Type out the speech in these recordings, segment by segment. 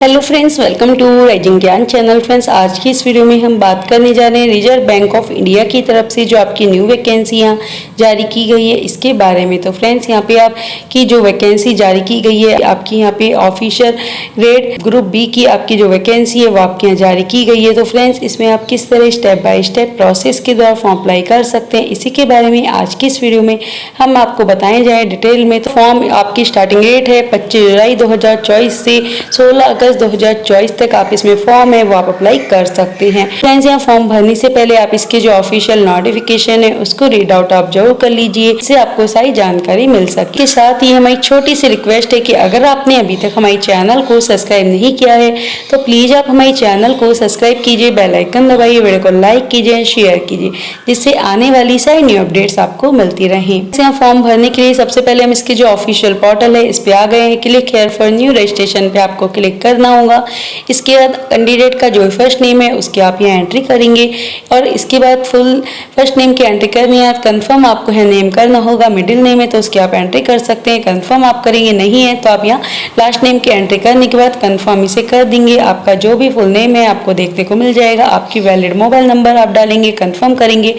Hello friends, welcome to Rising Gyan channel. Friends, आज की इस वीडियो में हम बात करने जा रहे हैं रिजर्व बैंक ऑफ इंडिया की तरफ से जो आपकी न्यू वैकेंसियां जारी की गई है इसके बारे में। तो फ्रेंड्स, यहाँ पे आपकी जो वैकेंसी जारी की गई है, आपकी यहाँ पे ऑफिशियल ग्रेड ग्रुप बी की आपकी जो वैकेंसी है वो आपके यहाँ जारी की गई है। तो फ्रेंड्स, इसमें आप किस तरह स्टेप बाय स्टेप प्रोसेस के द्वारा फॉर्म अप्लाई कर सकते हैं, इसी के बारे में आज की इस वीडियो में हम आपको बताए जाए डिटेल में। तो फॉर्म आपकी स्टार्टिंग डेट है 25 जुलाई 2024 से 16 अगस्त 2024 तक आप इसमें फॉर्म है वो आप अप्लाई कर सकते हैं। फ्रेंड्स, यहाँ फॉर्म भरने से पहले आप इसके जो ऑफिशियल नोटिफिकेशन है उसको रीड आउट आप जरूर कर लीजिए, इससे आपको सारी जानकारी मिल सके। के साथ ही हमारी छोटी सी रिक्वेस्ट है कि अगर आपने अभी तक हमारे चैनल को सब्सक्राइब नहीं किया है तो प्लीज आप हमारे चैनल को सब्सक्राइब कीजिए, बेल आइकन दबाइए, वीडियो को लाइक कीजिए, शेयर कीजिए, जिससे आने वाली सारी न्यू अपडेट्स आपको मिलती रहे। यहाँ फॉर्म भरने के लिए सबसे पहले हम इसके जो ऑफिशियल पोर्टल है इस पे आ गए हैं। Click here for new registration पे आपको क्लिक करना होगा। इसके बाद कैंडिडेट का जो फर्स्ट नेम है उसके आप यहाँ एंट्री करेंगे और इसके बाद फुल फर्स्ट नेम की एंट्री करनी है। कंफर्म आपको है नेम करना होगा। मिडिल नेम है तो उसकी आप एंट्री कर सकते हैं, कंफर्म आप करेंगे। नहीं है तो आप यहाँ लास्ट नेम की एंट्री करने के बाद कंफर्म इसे कर देंगे। आपका जो भी फुल नेम है आपको देखने को मिल जाएगा। आपकी वैलिड मोबाइल नंबर आप डालेंगे, कंफर्म करेंगे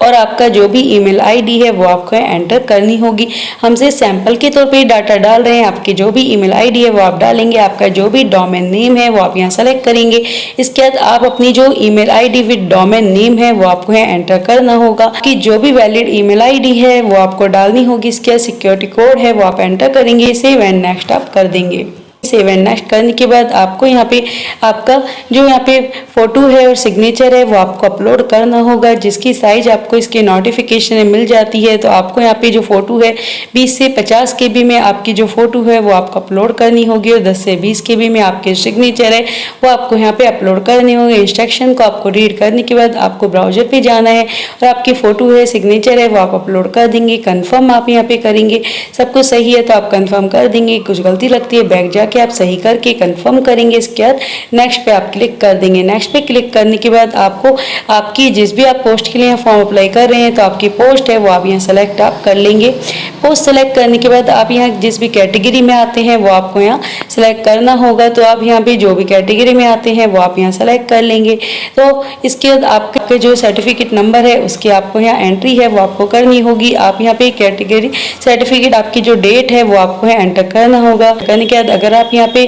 और आपका जो भी ईमेल आईडी है वो आपको एंटर करनी होगी। हमसे सैंपल के तौर पे डाटा डाल रहे हैं। आपकी जो भी ईमेल आईडी है वो आप डालेंगे। आपका जो भी डोमेन नेम है वो आप यहाँ सेलेक्ट करेंगे। इसके बाद आप अपनी जो email ID with domain name है वो आपको यहाँ एंटर करना होगा कि जो भी वैलिड ईमेल आईडी है वो आपको डालनी होगी। इसके बाद सिक्योरिटी कोड है वो आप एंटर करेंगे। सेव एंड नेक्स्ट आप कर देंगे। सेव एंड नेक्स्ट करने के बाद आपको यहाँ पे आपका जो यहाँ पे फोटो है और सिग्नेचर है वो आपको अपलोड करना होगा, जिसकी साइज आपको इसके नोटिफिकेशन में मिल जाती है। तो आपको यहाँ पे जो फोटो है 20 से 50 KB में आपकी जो फोटो है वो आपको अपलोड करनी होगी और 10 से 20 KB में आपके सिग्नेचर है वो आपको यहाँ पे अपलोड करने होंगे। इंस्ट्रक्शन को आपको रीड करने के बाद आपको ब्राउजर पे जाना है और आपकी फोटो है सिग्नेचर है वो आप अपलोड कर देंगे। कन्फर्म आप यहाँ पे करेंगे। सब कुछ सही है तो आप कन्फर्म कर देंगे। कुछ गलती लगती है बैक जाके आप सही करके कंफर्म करेंगे। इसके बाद नेक्स्ट पे आप क्लिक कर देंगे। नेक्स्ट पे क्लिक करने के बाद आपको आपकी जिस भी आप पोस्ट के लिए फॉर्म अप्लाई कर रहे हैं तो आपकी पोस्ट है वो आप यहाँ सेलेक्ट आप कर लेंगे। पोस्ट सेलेक्ट करने के बाद आप यहाँ जिस भी कैटेगरी में आते हैं वो आपको यहाँ सेलेक्ट करना होगा। तो आप यहाँ पे जो भी कैटेगरी में आते हैं वो आप यहाँ सेलेक्ट कर लेंगे। तो इसके बाद आपके जो सर्टिफिकेट नंबर है उसकी आपको यहाँ एंट्री है वो आपको करनी होगी। आप यहाँ पे कैटेगरी सर्टिफिकेट आपकी जो डेट है वो आपको यहाँ एंटर करना होगा। करने के बाद अगर आप यहाँ पे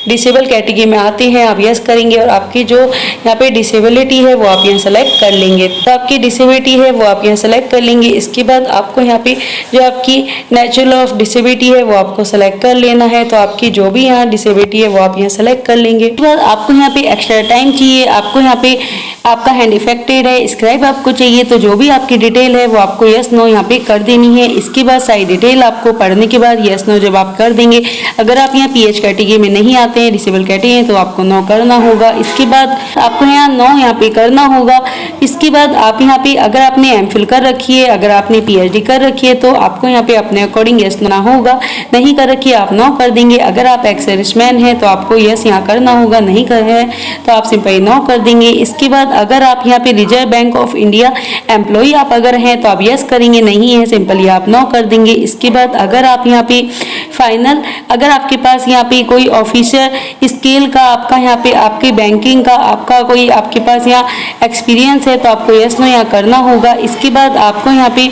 डिसेबल कैटेगरी में आते हैं आप यस करेंगे और आपकी जो यहाँ पे डिसेबिलिटी है वो आप यहाँ सेलेक्ट कर लेंगे। तो आपकी डिसेबिलिटी है वो आप यहाँ सेलेक्ट कर लेंगे। इसके बाद आपको यहाँ पे जो आपकी नेचुरल ऑफ डिसेबिलिटी है वो आपको सेलेक्ट कर लेना है। तो आपकी जो भी यहाँ डिसेबिलिटी है वो आप यहाँ सेलेक्ट कर लेंगे। उसके बाद आपको यहाँ पे एक्स्ट्रा टाइम चाहिए, आपको यहाँ पे आपका हैंड इफेक्टेड है, स्क्राइब आपको चाहिए, तो जो भी आपकी डिटेल है वो आपको यस नो यहाँ पे कर देनी है। इसके बाद सारी डिटेल आपको पढ़ने के बाद यस नो जब आप कर देंगे, अगर आप यहाँ PH कैटेगरी में नहीं आते हैं, डिसेबल कैटेगरी हैं, तो आपको नो करना होगा। इसके बाद आपको यहाँ नो यहाँ पे करना होगा। इसके बाद आप यहाँ पे अगर आपने MPhil कर रखी है, अगर आपने PhD कर रखी है तो आपको यहाँ पे अपने अकॉर्डिंग यस ना होगा। नहीं कर रखी है आप नो कर देंगे। अगर आप एक्स सर्विसमैन है तो आपको यस यहाँ करना होगा। नहीं कर रहे हैं तो आप सिंपली नो कर देंगे। इसके बाद अगर आप यहाँ पे reserve bank of India employee आप अगर हैं तो आप यस करेंगे। नहीं है सिंपली आप नो कर देंगे। इसके बाद अगर आप यहाँ पे फाइनल अगर आपके पास यहाँ पे कोई ऑफिसर स्केल का आपका यहाँ पे आपके बैंकिंग का आपका कोई आपके पास यहाँ एक्सपीरियंस है तो आपको यस नो यहाँ करना होगा। इसके बाद आपको यहाँ पे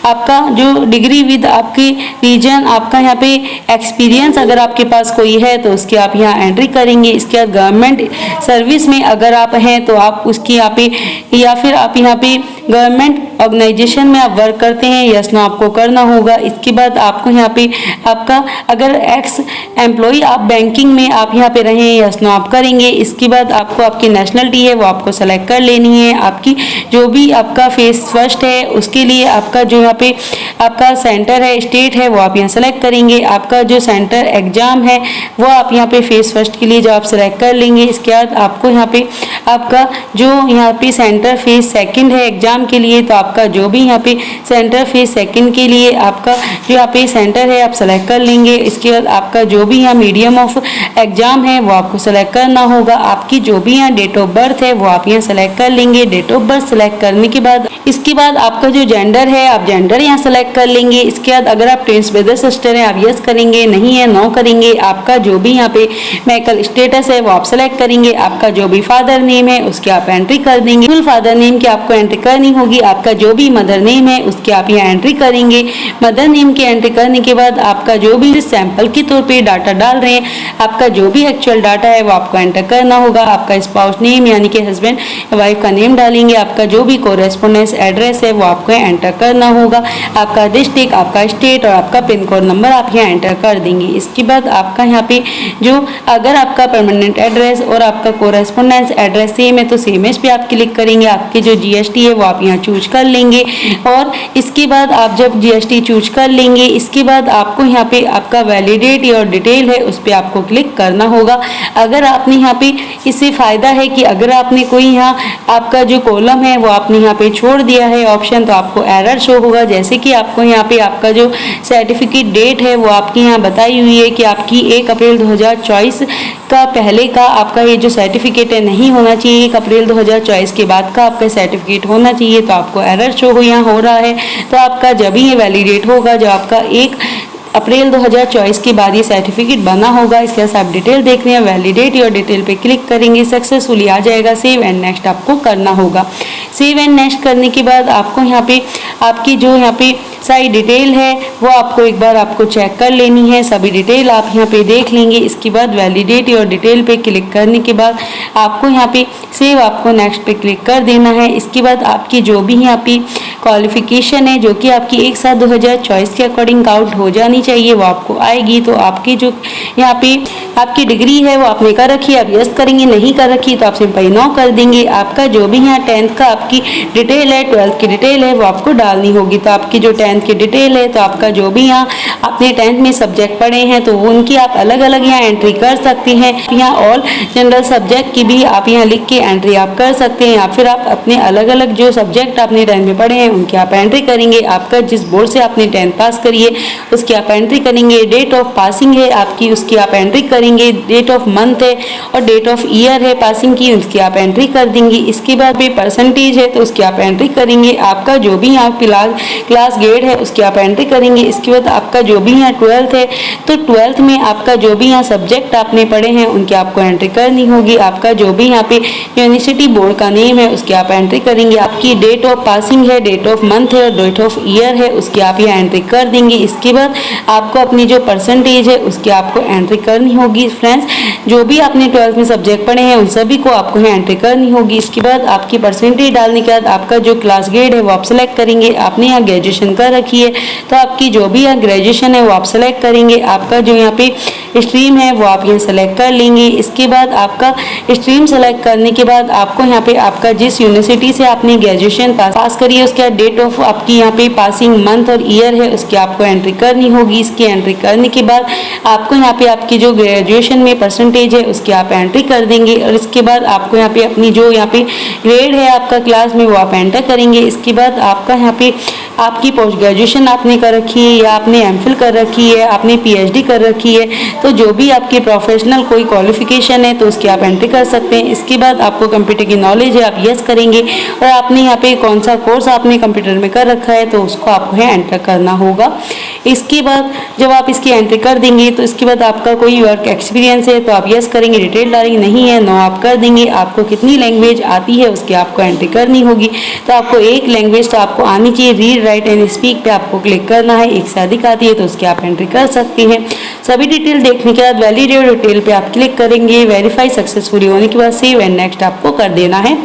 आपका जो डिग्री विद आपकी रीजन आपका यहाँ पे एक्सपीरियंस अगर आपके पास कोई है तो उसकी आप यहाँ एंट्री करेंगे। इसके बाद गवर्नमेंट सर्विस में अगर आप हैं तो आप उसकी यहाँ पे या फिर आप यहाँ पे गवर्नमेंट ऑर्गेनाइजेशन में आप वर्क करते हैं, यस नो आपको करना होगा। इसके बाद आपको यहाँ पे आपका अगर एक्स एम्प्लॉई आप बैंकिंग में आप यहाँ पे रहे यस नो आप करेंगे। इसके बाद आपको आपकी नेशनलिटी है वो आपको सेलेक्ट कर लेनी है। आपकी जो भी आपका फेस फर्स्ट है उसके लिए आपका जो यहाँ पे आपका सेंटर है स्टेट है वो आप यहाँ सेलेक्ट करेंगे। आपका जो सेंटर एग्जाम है वो आप यहाँ पे फेस फर्स्ट के लिए जो आप सेलेक्ट कर लेंगे। इसके बाद आपको यहाँ पे आपका जो यहाँ पे सेंटर फेस सेकंड है एग्जाम एग्जाम के लिए, तो आपका जो भी यहाँ पे सेंटर फेज सेकंड के लिए आपका जो यहाँ पे सेंटर है आप सेलेक्ट कर लेंगे। इसके बाद आपका जो भी यहाँ मीडियम ऑफ एग्जाम है वो आपको सेलेक्ट करना होगा। आपकी जो भी यहाँ डेट ऑफ बर्थ है वो आप यहाँ सेलेक्ट कर लेंगे। डेट ऑफ बर्थ सेलेक्ट करने के बाद इसके बाद आपका जो जेंडर है आप जेंडर यहाँ सेलेक्ट कर लेंगे। इसके बाद अगर आप ट्विंस ब्रदर सिस्टर हैं आप यस करेंगे, नहीं है नो करेंगे। आपका जो भी यहाँ पे मेडिकल स्टेटस है वो आप सेलेक्ट करेंगे। आपका जो भी फादर नेम है उसके आप एंट्री कर देंगे। फुल फादर नेम की आपको एंट्री करनी होगी। आपका जो भी मदर नेम है उसके आप यहाँ एंट्री करेंगे। मदर नेम की एंट्री करने के बाद आपका जो भी सैंपल के तौर पे डाटा डाल रहे हैं आपका जो भी एक्चुअल डाटा है वो आपको एंटर करना होगा। आपका स्पाउस नेम यानी कि हस्बैंड वाइफ का नेम डालेंगे। आपका जो भी कोरेस्पोंडेंस एड्रेस है वो आपको एंटर करना होगा। आपका डिस्ट्रिक्ट, आपका स्टेट और आपका पिन कोड नंबर आप यहाँ एंटर कर देंगे। इसके बाद आपका यहाँ पे जो अगर आपका परमानेंट एड्रेस और आपका कोरेस्पोंडेंस एड्रेस सेम है तो सेम एज पे आप क्लिक करेंगे। आपकी जो जीएसटी है वो आप यहाँ चूज कर लेंगे और इसके बाद आप जब जीएसटी चूज कर लेंगे इसके बाद आपको यहाँ पे आपका वैलिडेट और डिटेल है उस पर आपको क्लिक करना होगा। अगर आपने यहाँ पे इससे फायदा है कि अगर आपने कोई यहाँ आपका जो कॉलम है वो आपने यहाँ पे छोड़ दिया है ऑप्शन तो आपको एरर शो होगा। जैसे कि आपको यहाँ पे आपका जो सर्टिफिकेट डेट है वो आपकी यहाँ बताई हुई है कि आपकी 1 अप्रैल 2024 का पहले का आपका ये जो सर्टिफिकेट है नहीं होना चाहिए। 1 अप्रैल 2024 के बाद का आपका सर्टिफिकेट होना चाहिए, तो आपको एरर शो हो यहाँ हो रहा है। तो आपका जब ही ये वैलिडेट होगा जब आपका 1 अप्रैल 2024 के बाद ये सर्टिफिकेट बना होगा। इसके साथ आप डिटेल देख रहे हैं, वैलिडेट योर डिटेल पे क्लिक करेंगे, सक्सेसफुली आ जाएगा। सेव एंड नेक्स्ट आपको करना होगा। सेव एंड नेक्स्ट करने के बाद आपको यहाँ पे आपकी जो यहाँ पे सारी डिटेल है वो आपको एक बार आपको चेक कर लेनी है। सभी डिटेल आप यहाँ पे देख लेंगे। इसके बाद वैलिडेट योर डिटेल पे क्लिक करने के बाद आपको यहाँ पे सेव आपको नेक्स्ट पे क्लिक कर देना है। इसके बाद आपकी जो भी यहाँ पे क्वालिफिकेशन है जो कि आपकी 1/7/2024 के अकॉर्डिंग काउंट हो जानी चाहिए वो आपको आएगी। तो आपकी जो यहाँ पे आपकी डिग्री है वो आपने कर रखी है, आप यस करेंगे, नहीं कर रखी तो आप सिंपल नो कर देंगे। आपका जो भी यहाँ 10th का आपकी डिटेल है, 12th की डिटेल है वो आपको डालनी होगी। तो आपकी जो 10th की डिटेल है तो आपका जो भी यहाँ आपने 10th में सब्जेक्ट पढ़े हैं तो वो उनकी आप अलग अलग यहाँ एंट्री कर सकते हैं। यहाँ ऑल जनरल सब्जेक्ट की भी आप यहाँ लिख के एंट्री आप कर सकते हैं, या फिर आप अपने अलग अलग जो सब्जेक्ट आपने 10th में पढ़े हैं उनकी आप एंट्री करेंगे। आपका जिस बोर्ड से आपने 10th पास करी है उसकी आप एंट्री करेंगे। डेट ऑफ पासिंग है आपकी उसकी आप एंट्री करेंगे। डेट ऑफ मंथ है और डेट ऑफ ईयर है पासिंग की उसकी आप एंट्री कर देंगे। इसके बाद भी परसेंटेज है तो उसकी आप एंट्री करेंगे। आपका जो भी यहाँ क्लास ग्रेड है उसकी आप एंट्री करेंगे। इसके बाद आपका जो भी यहाँ 12th है तो 12th में आपका जो भी यहाँ सब्जेक्ट आपने पढ़े हैं उनकी आपको एंट्री करनी होगी। आपका जो भी यहाँ पे यूनिवर्सिटी बोर्ड का नेम है उसकी आप एंट्री करेंगे। आपकी डेट ऑफ पासिंग है, डेट ऑफ मंथ है और डेट ऑफ ईयर है उसकी आप यहाँ एंट्री कर देंगे। इसके बाद आपको अपनी जो परसेंटेज है उसकी आपको एंट्री करनी होगी। फ्रेंड्स जो भी आपने 12th में सब्जेक्ट पढ़े हैं उन सभी को आपको यहाँ एंट्री करनी होगी। इसके बाद आपकी परसेंटेज डालने के बाद आपका जो क्लास ग्रेड है वो आप सेलेक्ट करेंगे। आपने यहाँ ग्रेजुएशन कर रखी है तो आपकी जो भी यहाँ ग्रेजुएशन है वो आप सेलेक्ट करेंगे। आपका जो यहाँ पे स्ट्रीम है वो आप यहाँ सेलेक्ट कर लेंगे। इसके बाद आपका स्ट्रीम सेलेक्ट करने के बाद आपको यहाँ पे आपका जिस यूनिवर्सिटी से आपने ग्रेजुएशन पास करी है उसके डेट ऑफ आपकी यहाँ पे पासिंग मंथ और ईयर है उसकी आपको एंट्री करनी होगी। इसकी एंट्री करने के बाद आपको यहाँ पे आपकी जो ग्रेजुएशन में परसेंटेज है उसकी आप एंट्री कर देंगे। और इसके बाद आपको यहाँ पे अपनी जो यहाँ पे ग्रेड है आपका क्लास में वो आप एंटर करेंगे। इसके बाद आपका यहाँ पे आपकी पोस्ट ग्रेजुएशन आपने कर रखी है या आपने एमफिल कर रखी है, आपने पीएचडी कर रखी है, तो जो भी आपकी प्रोफेशनल कोई क्वालिफिकेशन है तो उसकी आप एंट्री कर सकते हैं। इसके बाद आपको कंप्यूटर की नॉलेज है आप यस करेंगे और आपने यहाँ पे कौन सा कोर्स आपने कंप्यूटर में कर रखा है तो उसको आपको यहाँ एंटर करना होगा। इसके बाद जब आप इसकी एंट्री कर देंगे तो इसके बाद आपका कोई वर्क एक्सपीरियंस है तो आप यस करेंगे, डिटेल डालेंगे, नहीं है नो आप कर देंगे। आपको कितनी लैंग्वेज आती है उसकी आपको एंट्री करनी होगी। तो आपको एक लैंग्वेज तो आपको आनी चाहिए। रीड राइट एंड स्पीक पे आपको क्लिक करना है। एक से अधिक आती है तो उसकी आप एंट्री कर सकते हैं। सभी डिटेल देखने के बाद वैलिडेट डिटेल पे आप क्लिक करेंगे। वेरीफाई सक्सेसफुली होने के बाद सेव एंड नेक्स्ट आपको कर देना है।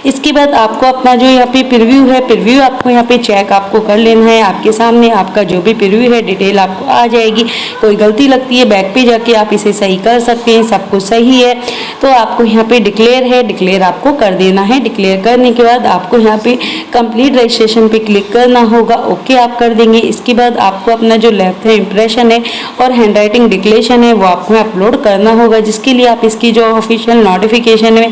इसके बाद आपको अपना जो यहाँ पे प्रीव्यू है प्रीव्यू आपको यहाँ पे चेक आपको कर लेना है। आपके सामने आपका जो भी प्रीव्यू है डिटेल आपको आ जाएगी। कोई गलती लगती है बैक पे जाके आप इसे सही कर सकते हैं, सब कुछ सही है। तो आपको यहाँ पे डिक्लेयर है, डिक्लेयर आपको कर देना है। डिक्लेयर करने के बाद आपको यहाँ पे कंप्लीट रजिस्ट्रेशन पे क्लिक करना होगा, ओके आप कर देंगे। इसके बाद आपको अपना जो लेफ्ट हैंड इंप्रेशन है और हैंड राइटिंग डिक्लेरेशन है वो आपको अपलोड करना होगा, जिसके लिए आप इसकी जो ऑफिशियल नोटिफिकेशन है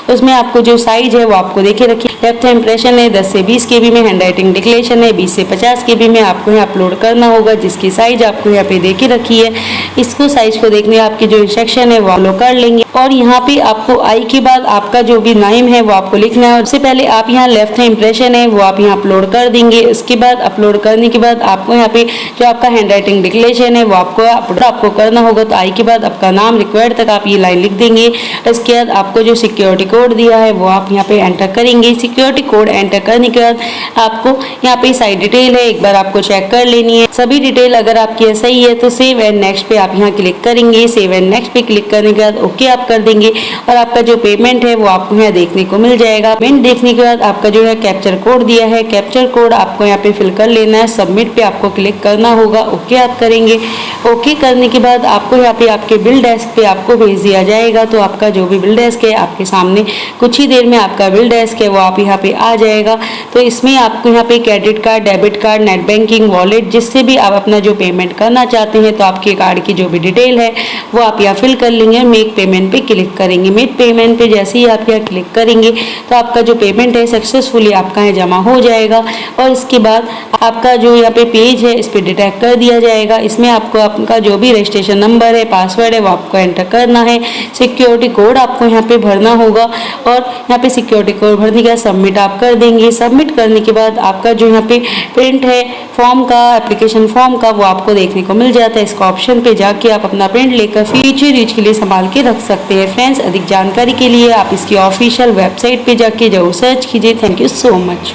उसमें आपको जो साइज है वो आपको देखे रखिए। लेफ्ट हैंड इंप्रेशन है 10 से 20 KB में, हैंड राइटिंग डिक्लेरेशन है 20 से 50 KB में आपको यहाँ अपलोड करना होगा, जिसकी साइज आपको यहाँ पे देखे रखी है। इसको साइज को देखने आपकी जो इंस्ट्रक्शन है वो फॉलो कर लेंगे। और यहाँ पे आपको आई के बाद आपका जो भी नाम है वो आपको लिखना है। उससे पहले आप यहाँ लेफ्ट हैंड इंप्रेशन है वो आप यहाँ अपलोड कर देंगे। उसके बाद अपलोड करने के बाद आपको यहाँ पे जो आपका हैंड राइटिंग डिक्लेरेशन है वो आपको करना होगा। तो आई के बाद आपका नाम रिक्वायर्ड तक आप ये लाइन लिख देंगे। इसके बाद आपको जो सिक्योरिटी कोड दिया है वो आप यहाँ पे एंटर करेंगे। सिक्योरिटी कोड एंटर करने के बाद आपको यहाँ पे सारी डिटेल है एक बार आपको चेक कर लेनी है। सभी डिटेल अगर आपकी सही है तो सेव एंड नेक्स्ट पे आप यहाँ क्लिक करेंगे। सेव एंड नेक्स्ट पे क्लिक करने के बाद ओके आप कर देंगे और आपका जो पेमेंट है वो आपको यहाँ देखने को मिल जाएगा। पेमेंट देखने के बाद आपका जो है कैप्चर कोड दिया है, कैप्चर कोड आपको यहाँ पे फिल कर लेना है। सबमिट पे आपको क्लिक करना होगा, ओके आप करेंगे। ओके करने के बाद आपको यहाँ पे आपके बिल डेस्क पे आपको भेज दिया जाएगा। तो आपका जो भी बिल डेस्क है आपके सामने कुछ ही देर में आपका बिल डेस्क है वो आप यहाँ पे आ जाएगा। तो इसमें आपको यहाँ पे credit card, debit card, net banking, wallet, जिससे भी आप अपना जो पेमेंट करना चाहते हैं तो आपके कार्ड की जो भी डिटेल है वो आप यहाँ फिल कर लेंगे। मेक पेमेंट पे क्लिक करेंगे। मेक पेमेंट पे जैसे ही आप यहाँ क्लिक करेंगे तो आपका जो पेमेंट है सक्सेसफुली आपका यहाँ जमा हो जाएगा। और इसके बाद आपका जो यहाँ पे पेज है इस पे डिटेक्ट कर दिया जाएगा। इसमें आपको आपका जो भी रजिस्ट्रेशन नंबर है, पासवर्ड है वो आपको एंटर करना है। सिक्योरिटी कोड आपको यहाँ पे भरना होगा और यहाँ पे सिक्योरिटी कोड भरने के बाद सबमिट आप कर देंगे। सबमिट करने के बाद आपका जो यहाँ पे प्रिंट है फॉर्म का, एप्लीकेशन फॉर्म का, वो आपको देखने को मिल जाता है। इसका ऑप्शन पे जाके आप अपना प्रिंट लेकर फ्यूचर यूज के लिए संभाल के रख सकते हैं। फ्रेंड्स, अधिक जानकारी के लिए आप इसकी ऑफिशियल वेबसाइट पे जाके जरूर सर्च कीजिए। Thank you so much.